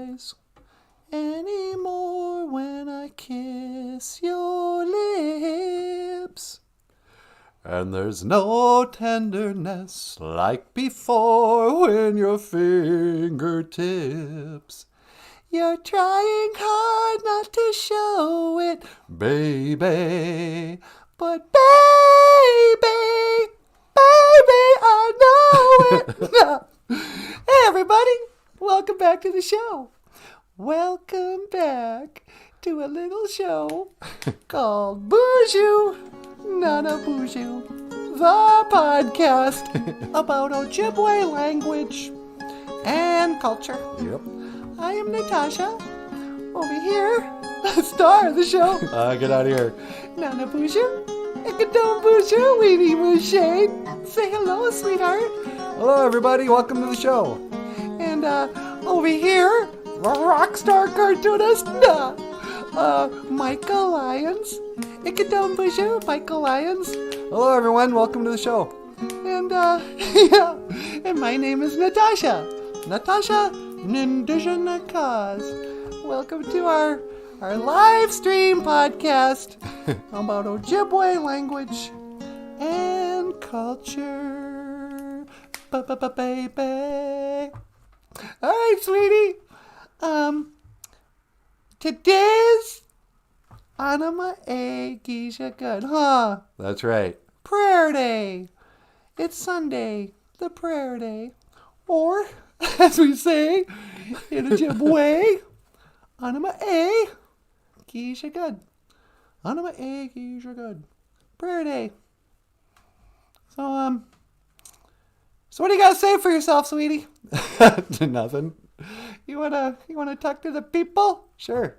eyes anymore when I kiss your lips. And there's no tenderness like before when your fingertips. You're trying hard not to show it, baby. But baby, I know it. Hey everybody, welcome back to the show. Welcome back to a little show called BOOZHOO NANABOOZHOO, the podcast about Ojibwe language and culture. Yep. I am Natasha. Over here, the star of the show. Get out of here. NANABOOZHOO, BOOZHOO, Weenie Mooshade. Say hello, sweetheart. Hello, everybody. Welcome to the show. And over here, the rock star cartoonist, Michael Lyons. BOOZHOO, Michael Lyons. Hello, everyone. Welcome to the show. And and my name is Natasha. Natasha Nindijanakaz. Welcome to our live stream podcast about Ojibwe language and culture. Baby. All right, sweetie. Today's Anima A Geisha Good, huh? That's right. Prayer Day. It's Sunday, the prayer day. Or, as we say in Ojibwe, Anima A Geisha Good. Anima A Geisha Good. Prayer Day. So what do you got to say for yourself, sweetie? Nothing. You wanna talk to the people? Sure.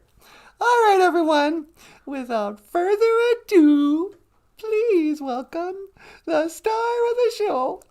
All right, everyone. Without further ado, please welcome the star of the show.